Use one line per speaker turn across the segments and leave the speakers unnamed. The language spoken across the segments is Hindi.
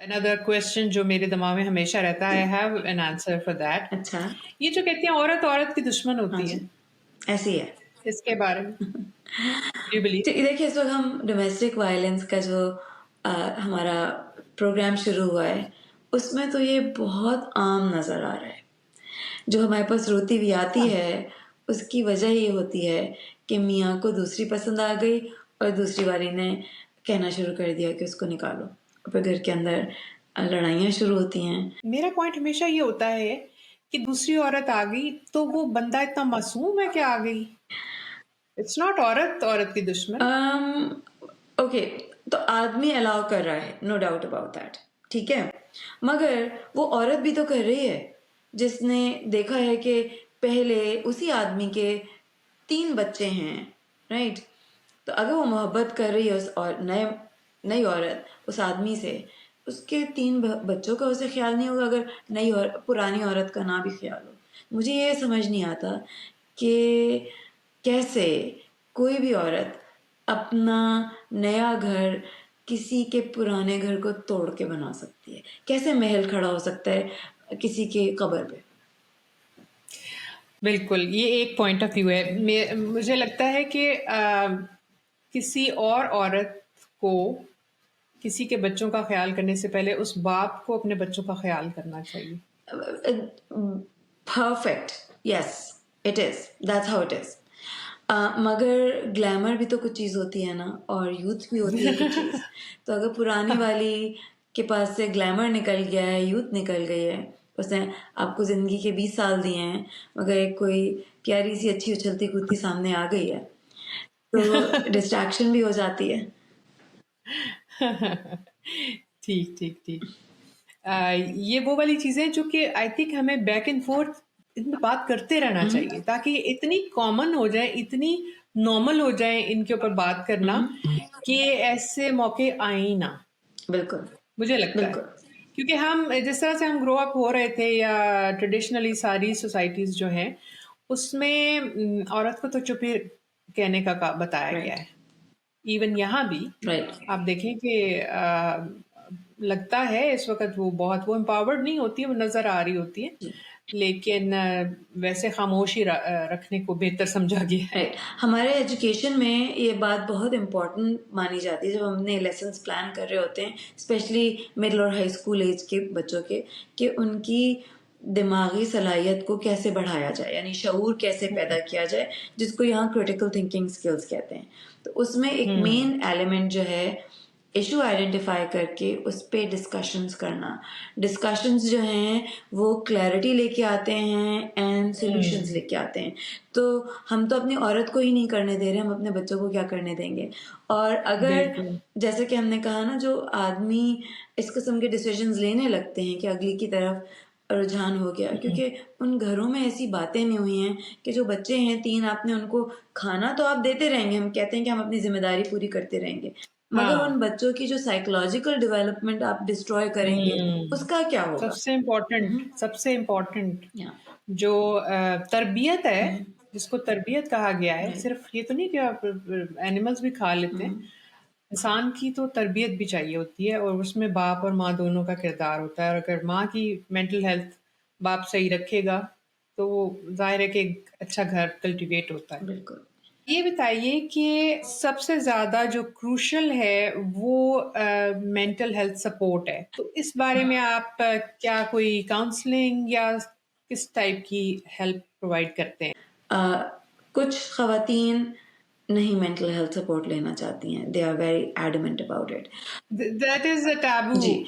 अनदर क्वेश्चन जो मेरे दिमाग में हमेशा रहता है, I have an answer for that.
अच्छा।
ये जो कहते हैं औरत औरत की दुश्मन
हाँ
होती
जी,
है,
ऐसे ही है।
इसके बारे में डू यू बिलीव?
देखिए, इस वक्त हम डोमेस्टिक वायलेंस का जो हमारा प्रोग्राम शुरू हुआ है, उसमें तो ये बहुत आम नज़र आ रहा है। जो हमारे पास रोती भी आती है, उसकी वजह ये होती है कि मियाँ को दूसरी पसंद आ गई और दूसरी वाली ने कहना शुरू कर दिया कि उसको निकालो। फिर घर के अंदर लड़ाइयाँ शुरू होती हैं।
मेरा पॉइंट हमेशा ये होता है कि दूसरी औरत आ गई तो वो बंदा इतना मासूम है कि आ गई। इट्स नॉट औरत औरत की दुश्मन।
ओके, तो आदमी अलाउ कर रहा है, नो डाउट अबाउट दैट, ठीक है। मगर वो औरत भी तो कर रही है, जिसने देखा है कि पहले उसी आदमी के 3 बच्चे हैं, राइट? तो अगर वो मोहब्बत कर रही है उस और नई औरत उस आदमी से, उसके 3 बच्चों का उसे ख्याल नहीं होगा अगर नई और पुरानी औरत का ना भी ख्याल हो। मुझे ये समझ नहीं आता कि कैसे कोई भी औरत अपना नया घर किसी के पुराने घर को तोड़ के बना सकती है। कैसे महल खड़ा हो सकता है किसी के कब्र पे?
बिल्कुल, ये एक पॉइंट ऑफ व्यू है। मुझे लगता है कि किसी और औरत को किसी के बच्चों का ख्याल करने से पहले उस बाप को अपने बच्चों का ख्याल करना चाहिए।
Perfect, yes, it is, that's how it is. मगर ग्लैमर भी तो कुछ चीज़ होती है ना, और यूथ भी होती है कुछ चीज़। तो अगर पुरानी वाली के पास से ग्लैमर निकल गया है, यूथ निकल गई है, उसने आपको ज़िंदगी के 20 साल दिए हैं, मगर एक कोई प्यारी सी अच्छी उछलती कूदती सामने आ गई है, तो डिस्ट्रैक्शन भी हो जाती है।
ठीक ठीक ठीक। ये वो वाली चीजें जो कि आई थिंक हमें बैक एंड फोर्थ इन पे बात करते रहना चाहिए ताकि ये इतनी कॉमन हो जाए, इतनी नॉर्मल हो जाए इनके ऊपर बात करना कि ऐसे मौके आए ही ना।
बिल्कुल,
मुझे लगता है
बिल्कुल।
क्योंकि हम जिस तरह से हम ग्रो अप हो रहे थे या ट्रेडिशनली सारी सोसाइटीज जो हैं उसमें औरत को तो चुप ही कहने का बताया गया
राइट,
है। इवन यहाँ भी
राइट।
आप देखें कि लगता है इस वक्त वो एम्पावर्ड नहीं होती है, वो नजर आ रही होती है, लेकिन वैसे खामोशी रखने को बेहतर समझा गया है।
राइट। हमारे एजुकेशन में ये बात बहुत इम्पोर्टेंट मानी जाती है जब हमने लेसन्स प्लान कर रहे होते हैं, स्पेशली मिडिल और हाई स्कूल एज के बच्चों के, कि उनकी दिमागी सलाहियत को कैसे बढ़ाया जाए, यानी शऊर कैसे पैदा किया जाए, जिसको यहाँ क्रिटिकल थिंकिंग स्किल्स कहते हैं। तो उसमें एक मेन एलिमेंट जो है इशू आइडेंटिफाई करके उस पे डिस्कशंस करना। डिस्कशंस जो हैं वो क्लैरिटी लेके आते हैं एंड सॉल्यूशंस लेके आते हैं। तो हम तो अपनी औरत को ही नहीं करने दे रहे, हम अपने बच्चों को क्या करने देंगे? और अगर
बिल्कुल।
जैसे कि हमने कहा ना, जो आदमी इस किस्म के डिसीजंस लेने लगते हैं कि अगली की तरफ रुझान हो गया, क्योंकि उन घरों में ऐसी बातें नहीं हुई हैं कि जो बच्चे हैं 3, आपने उनको खाना तो आप देते रहेंगे, हम कहते हैं कि हम अपनी जिम्मेदारी पूरी करते रहेंगे, मगर उन
हाँ।
बच्चों की जो साइकोलॉजिकल डेवलपमेंट आप डिस्ट्रॉय करेंगे, उसका क्या होगा?
सबसे इम्पोर्टेंट
या
जो तरबियत है, जिसको तरबियत कहा गया है, सिर्फ ये तो नहीं कि आप एनिमल्स भी खा लेते हैं, इंसान की तो तरबियत भी चाहिए होती है और उसमें बाप और माँ दोनों का किरदार होता है। और अगर माँ की मेंटल हेल्थ बाप सही रखेगा तो जाहिर है कि एक अच्छा घर कल्टीवेट होता है।
बिल्कुल।
ये बताइए कि सबसे ज़्यादा जो क्रूशियल है वो मेंटल हेल्थ सपोर्ट है, तो इस बारे में आप क्या कोई काउंसलिंग या किस टाइप की हेल्प प्रोवाइड करते हैं?
कुछ खवातीन नहीं मेंटल हेल्थ सपोर्ट लेना चाहती हैं, they are very adamant about it.
That is a taboo,
जी,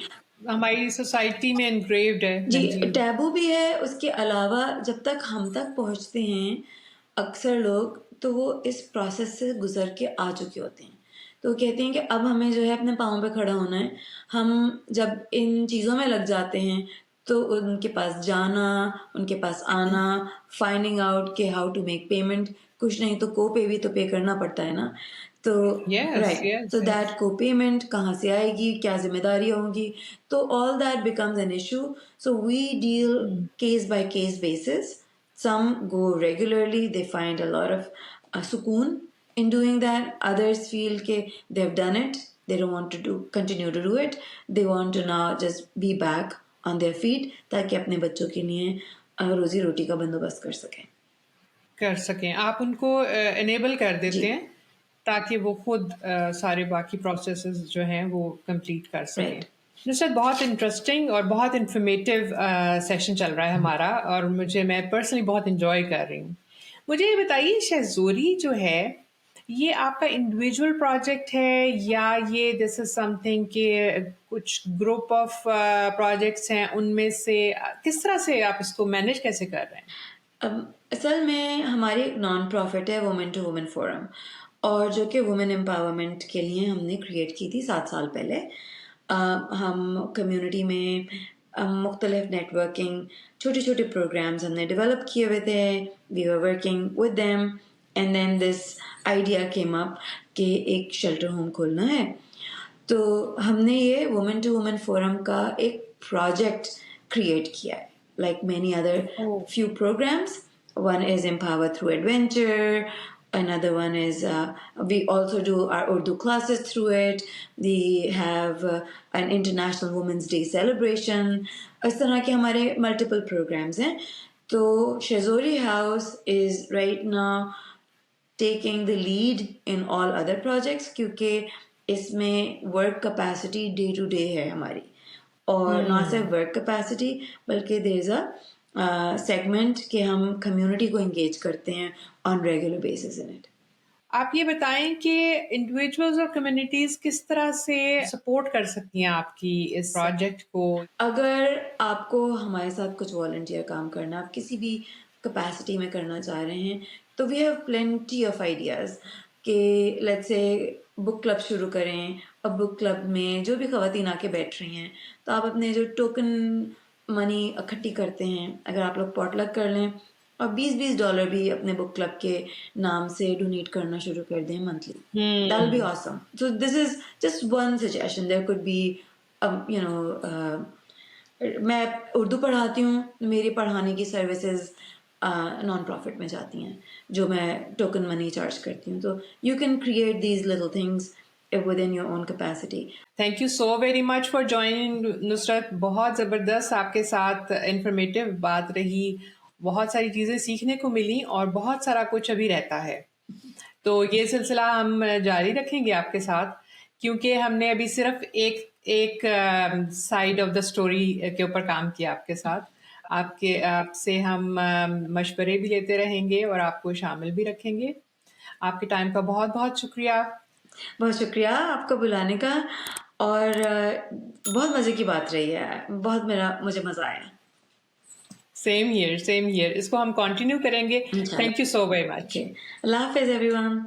हमारी सोसाइटी में एनग्रेव्ड है।
जी,
हाँ जी।
टैबू भी है। उसके अलावा जब तक हम तक पहुँचते हैं अक्सर लोग, तो वो इस प्रोसेस से गुज़र के आ चुके होते हैं। तो वो कहते हैं कि अब हमें जो है अपने पाँव पे खड़ा होना है। हम जब इन चीज़ों में लग जाते हैं, तो उनके पास जाना, उनके पास आना, फाइंडिंग आउट कि हाउ टू मेक पेमेंट, कुछ नहीं तो को-पे भी तो पे करना पड़ता है ना। तो
यस
राइट,
यस
तो
यस।
दैट को-पेमेंट कहाँ से आएगी, क्या ज़िम्मेदारियाँ होंगी, तो all that becomes an issue. So we deal case by case basis. Some go regularly, they find a lot of sukoon in doing that. Others feel that they've done it They don't want to continue to do it. They want to now just be back on their feet ताकि अपने बच्चों के लिए रोजी रोटी का बंदोबस्त
कर सकें। आप उनको इनेबल कर देते
जी।
हैं ताकि वो खुद सारे बाकी प्रोसेसेस जो हैं वो कंप्लीट कर सकें।
Right.
नुसरत, बहुत इंटरेस्टिंग और बहुत इंफॉर्मेटिव सेशन चल रहा है हमारा, और मैं पर्सनली बहुत इंजॉय कर रही हूँ। मुझे ये बताइए, शहज़ोरी जो है ये आपका इंडिविजुअल प्रोजेक्ट है या ये दिस इज समथिंग के कुछ ग्रुप ऑफ प्रोजेक्ट्स हैं, उनमें से किस तरह से आप इसको मैनेज कैसे कर रहे हैं?
असल में हमारी एक नॉन प्रॉफिट है वुमेन टू वुमेन फोरम, और जो कि वुमेन एम्पावरमेंट के लिए हमने क्रिएट की थी 7 साल पहले। हम कम्युनिटी में मुख्तलिफ नेटवर्किंग छोटे छोटे प्रोग्राम्स हमने डेवलप किए हुए थे। We were working with them and then this idea came up कि एक शेल्टर होम खोलना है। तो हमने ये वुमेन टू वुमेन फोरम का एक प्रोजेक्ट क्रिएट किया है, like many other few programs. One is Empower Through Adventure. Another one is we also do our Urdu classes through it. We have an International Women's Day celebration. इस तरह के हमारे multiple programs हैं। तो Shazori House is right now taking the lead in all other projects क्योंकि इसमें work capacity day to day है हमारी, और ना सिर्फ वर्क कैपेसिटी बल्कि देयर इज अ सेगमेंट कि हम कम्युनिटी को एंगेज करते हैं on regular basis in it.
आप ये बताएं कि इंडिविजुअल्स और कम्युनिटीज किस तरह से सपोर्ट कर सकती हैं आपकी इस प्रोजेक्ट को?
अगर आपको हमारे साथ कुछ वॉलंटियर काम करना, आप किसी भी कैपेसिटी में करना चाह रहे हैं, तो we have plenty of ideas कि लेट्स से बुक क्लब शुरू करें। अब बुक क्लब में जो भी ख़वातीन आके बैठ रही हैं, तो आप अपने जो टोकन मनी इकट्ठी करते हैं, अगर आप लोग पॉटलक कर लें और $20 भी अपने बुक क्लब के नाम से डोनेट करना शुरू कर दें monthly, that will be awesome. So this is just one suggestion. There could be मैं उर्दू पढ़ाती हूँ, मेरी पढ़ाने की सर्विसेज नॉन प्रॉफिट में जाती हैं जो मैं टोकन मनी चार्ज करती हूँ। तो you can create these little things within your own capacity.
Thank you so very much for joining, Nusrat. बहुत ज़बरदस्त आपके साथ इंफॉर्मेटिव बात रही, बहुत सारी चीज़ें सीखने को मिली और बहुत सारा कुछ अभी रहता है। तो ये सिलसिला हम जारी रखेंगे आपके साथ, क्योंकि हमने अभी सिर्फ एक साइड ऑफ द स्टोरी के ऊपर काम किया आपके साथ। आपसे हम मशवरे भी लेते रहेंगे और आपको शामिल भी रखेंगे। आपके टाइम का बहुत बहुत शुक्रिया।
बहुत शुक्रिया आपको बुलाने का, और बहुत मज़े की बात रही है, बहुत मुझे मज़ा आया।
Same here. इसको हम कंटिन्यू करेंगे। Thank you so very much.
अल्लाह हाफिज़ एवरीवन।